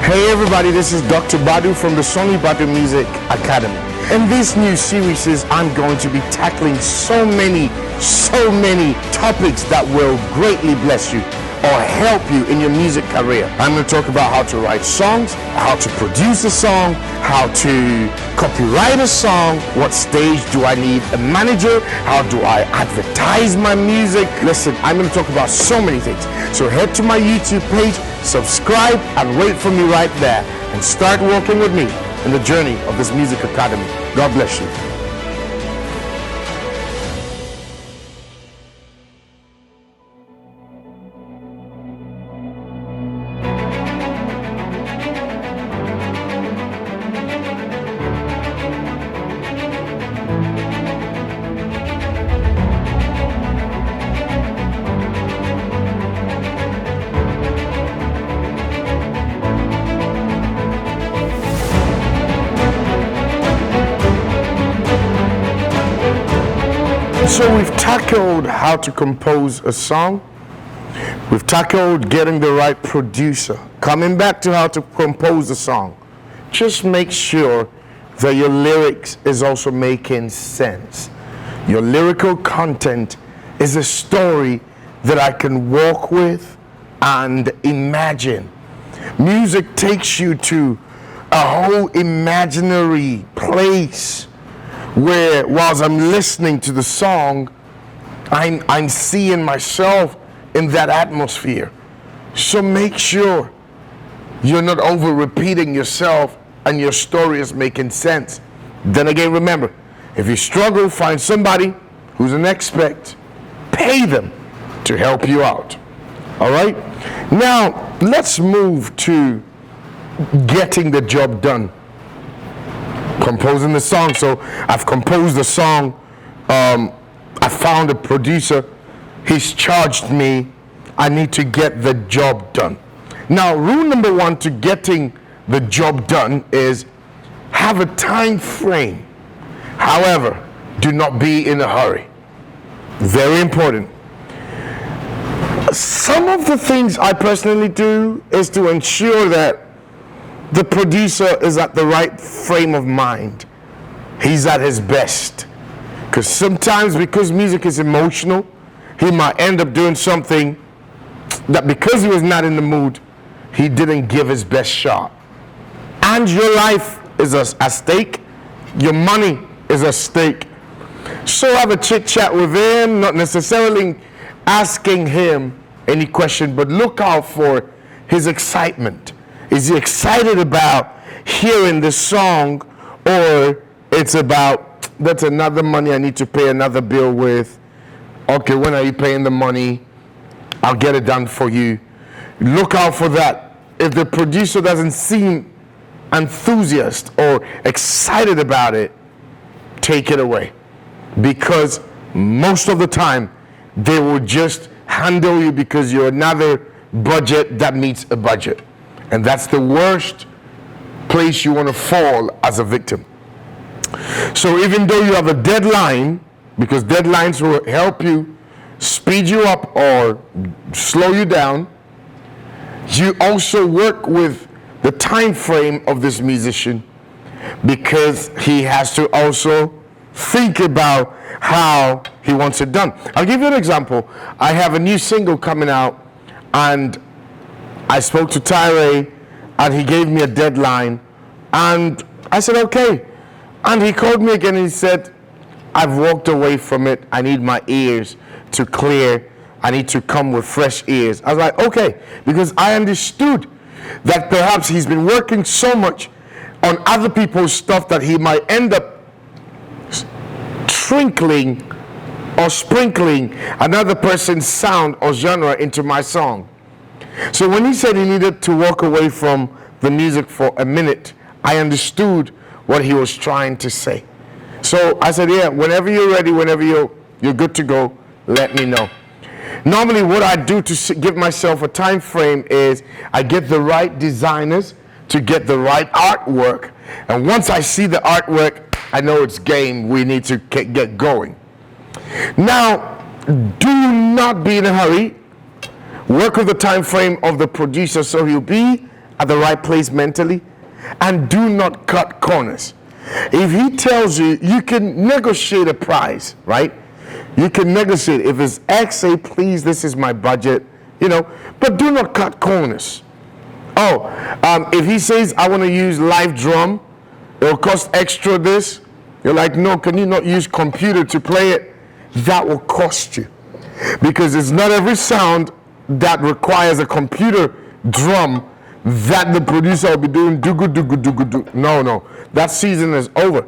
Hey everybody, this is Dr. Badu from the Sonnie Badu Music Academy. In this new series, I'm going to be tackling so many topics that will greatly bless you or help you in your music career. I'm going to talk about how to write songs, how to produce a song, how to copyright a song, what stage do I need a manager, how do I advertise my music. Listen, I'm going to talk about so many things. So head to my YouTube page, subscribe, and wait for me right there and start working with me in the journey of this music academy. God bless you. So we've tackled how to compose a song. We've tackled getting the right producer. Coming back to how to compose a song. Just make sure that your lyrics is also making sense. Your lyrical content is a story that I can walk with and imagine. Music takes you to a whole imaginary place where whilst I'm listening to the song, I'm seeing myself in that atmosphere. So make sure you're not over repeating yourself and your story is making sense. Then again, remember, if you struggle, find somebody who's an expert, pay them to help you out. All right? Now, let's move to getting the job done. Composing the song. So I've composed the song. I found a producer. He's charged me. I need to get the job done. Now, rule number one to getting the job done is have a time frame. However, do not be in a hurry. Very important. Some of the things I personally do is to ensure that the producer is at the right frame of mind. He's at his best. Because sometimes, because music is emotional, he might end up doing something that because he was not in the mood, he didn't give his best shot. And your life is at stake. Your money is at stake. So have a chit chat with him, not necessarily asking him any question, but look out for his excitement. Is he excited about hearing the song, or it's about, that's another money I need to pay another bill with? Okay, when are you paying the money? I'll get it done for you. Look out for that. If the producer doesn't seem enthusiastic or excited about it, take it away. Because most of the time, they will just handle you because you're another budget that meets a budget. And that's the worst place you want to fall as a victim. So even though you have a deadline, because deadlines will help you speed you up or slow you down, you also work with the time frame of this musician, because he has to also think about how he wants it done. I'll give you an example. I have a new single coming out, and I spoke to Tyre, and he gave me a deadline, and I said, okay. And he called me again and he said, I've walked away from it. I need my ears to clear. I need to come with fresh ears. I was like, okay, because I understood that perhaps he's been working so much on other people's stuff that he might end up sprinkling another person's sound or genre into my song. So when he said he needed to walk away from the music for a minute, I understood what he was trying to say. So I said, yeah, whenever you're ready, whenever you're good to go, let me know. Normally what I do to give myself a time frame is I get the right designers to get the right artwork. And once I see the artwork, I know it's game. We need to get going. Now, do not be in a hurry. Work with the time frame of the producer so he'll be at the right place mentally, and do not cut corners. If he tells you, you can negotiate a price, right? You can negotiate. If it's X, say, please, this is my budget, but do not cut corners. If he says, I want to use live drum, it'll cost extra this. You're like, no, can you not use computer to play it? That will cost you. Because it's not every sound that requires a computer drum that the producer will be doing do. No, that season is over.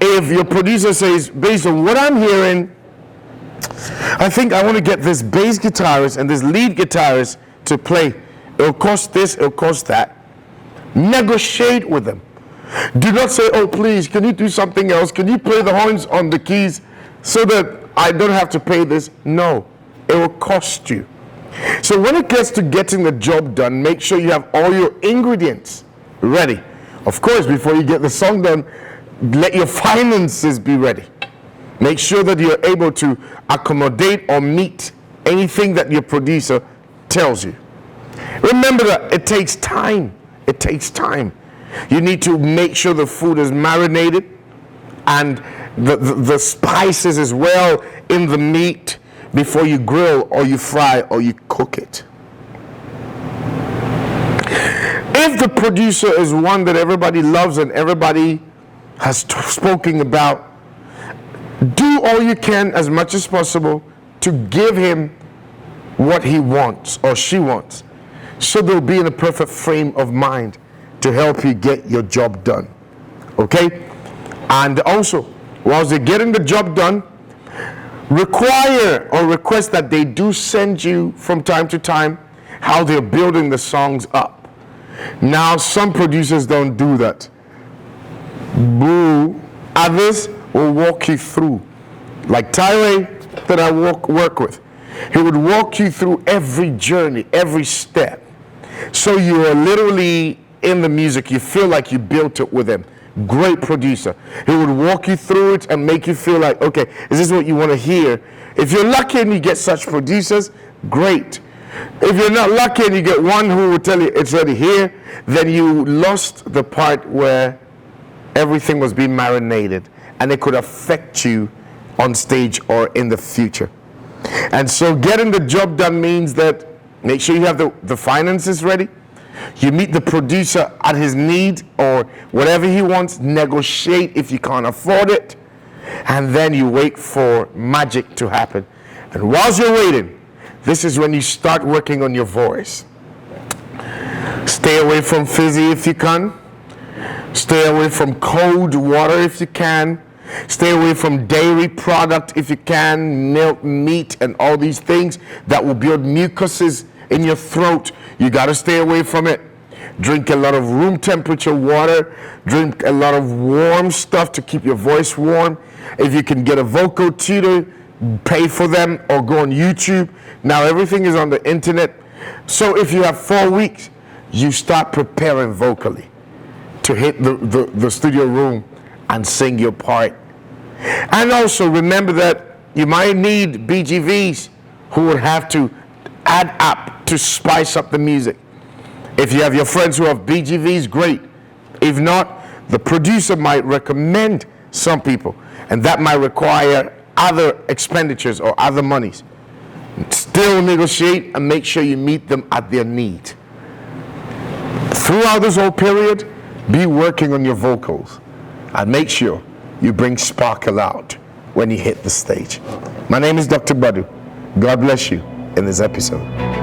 If your producer says, based on what I'm hearing, I think I want to get this bass guitarist and this lead guitarist to play. It'll cost this, it'll cost that. Negotiate with them. Do not say, oh, please, can you do something else? Can you play the horns on the keys so that I don't have to pay this? No, it will cost you. So when it gets to getting the job done, make sure you have all your ingredients ready. Of course, before you get the song done, let your finances be ready. Make sure that you're able to accommodate or meet anything that your producer tells you. Remember that it takes time. It takes time. You need to make sure the food is marinated and the spices as well in the meat before you grill or you fry or you cook it. If the producer is one that everybody loves and everybody has spoken about, do all you can as much as possible to give him what he wants or she wants, so they'll be in a perfect frame of mind to help you get your job done. Okay? And also, whilst they're getting the job done, require or request that they do send you from time to time how they're building the songs up. Now, some producers don't do that. Boo. Others will walk you through. Like Tyree that I work with. He would walk you through every journey, every step. So you are literally in the music. You feel like you built it with him. Great producer. He would walk you through it and make you feel like, okay, is this what you want to hear? If you're lucky and you get such producers, great. If you're not lucky and you get one who will tell you it's already here, then you lost the part where everything was being marinated and it could affect you on stage or in the future. And so getting the job done means that make sure you have the finances ready. You meet the producer at his need or whatever he wants. Negotiate if you can't afford it. And then you wait for magic to happen. And whilst you're waiting, this is when you start working on your voice. Stay away from fizzy if you can. Stay away from cold water if you can. Stay away from dairy product if you can, milk, meat, and all these things that will build mucuses in your throat. You got to stay away from it. Drink a lot of room temperature water. Drink a lot of warm stuff to keep your voice warm. If you can get a vocal tutor, pay for them or go on YouTube. Now everything is on the internet. So if you have 4 weeks, you start preparing vocally to hit the studio room and sing your part. And also remember that you might need BGVs who would have to add up to spice up the music. If you have your friends who have BGVs, great. If not, the producer might recommend some people, and that might require other expenditures or other monies. Still negotiate and make sure you meet them at their need. Throughout this whole period, be working on your vocals and make sure you bring sparkle out when you hit the stage. My name is Dr. Badu. God bless you in this episode.